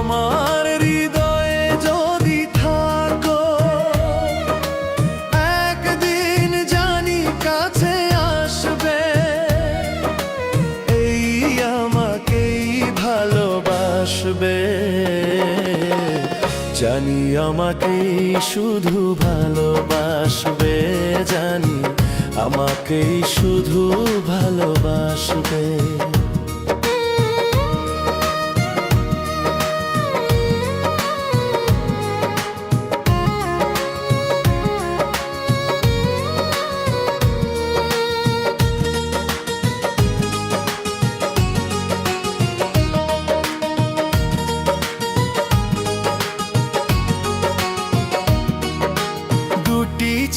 আমার হৃদয়ে যদি থাকো, একদিন জানি কাছে আসবে, এই আমাকেই ভালোবাসবে। জানি আমাকেই শুধু ভালোবাসবে, জানি আমাকেই শুধু ভালোবাসবে।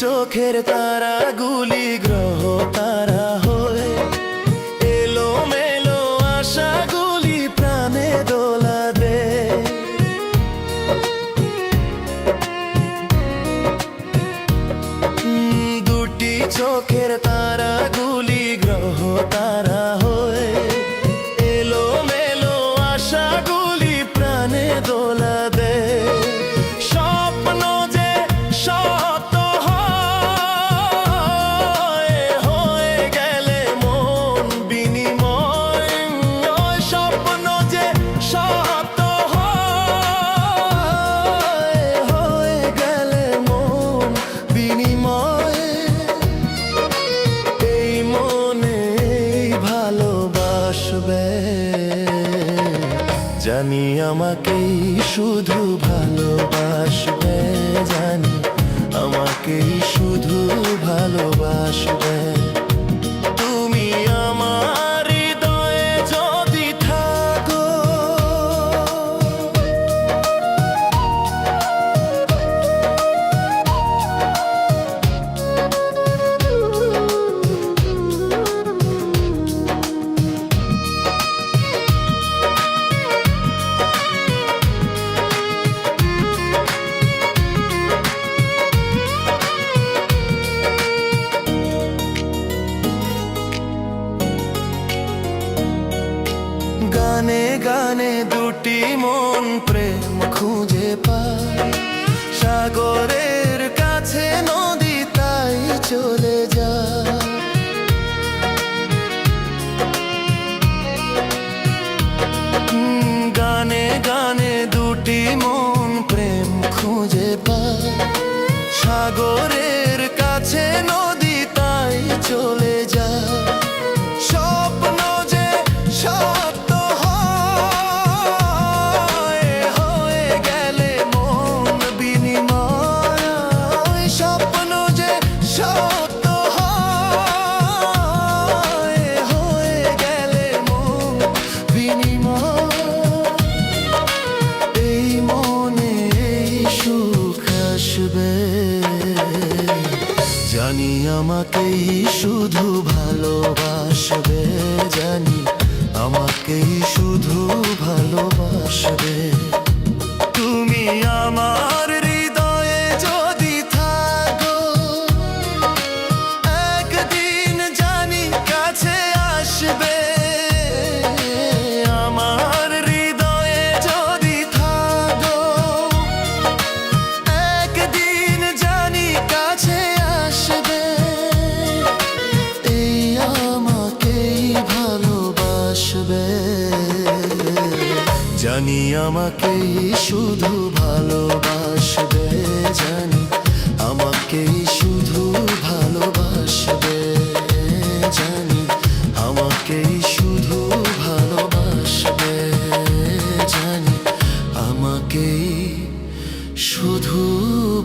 চোখের তারাগুলি গ্রহ তারা হয়ে, এলো মেলো আশাগুলি প্রাণে দোলা দে। দুটি চোখের তারাগুলি গ্রহ তারা হয়ে, এলো মেলো আশাগুলি প্রাণে দোলা দে। স্বপ্ন যে সত্য জানি আমাকেই শুধু ভালোবাসবে, জানি আমাকেই শুধু ভালোবাসবে। তুমি আমার হৃদয়ে যদি থাকো, গানে গানে দুটি মন প্রেম খুঁজে পায়, সাগরের কাছে নদী তাই চলে যায়। গানে গানে দুটি মন প্রেম খুঁজে পায়, সাগরের কাছে নদী তাই চলে যায়। স্বপ্ন যে সত্য হয়ে গেলে মন বিনিময়, স্বপ্ন যে সত্য হয়ে গেলে মন বিনিময়। এই মনে এই সুখ আসবে, জানি আমাকেই শুধু ভালোবাসবে, জানি আমাকেই শুধু ভালোবাসবে। তুমি আমার হৃদয়ে যদি থাকো, একদিন জানি কাছে আসবে। আমার হৃদয়ে যদি থাকো, একদিন জানি কাছে আসবে, এই আমাকেই ভালোবাসবে। জানি আমাকেই শুধু ভালোবাসবে, জানি আমাকেই শুধু ভালোবাসবে, জানি আমাকেই শুধু ভালোবাসবে, জানি আমাকেই শুধু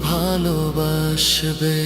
ভালোবাসবে।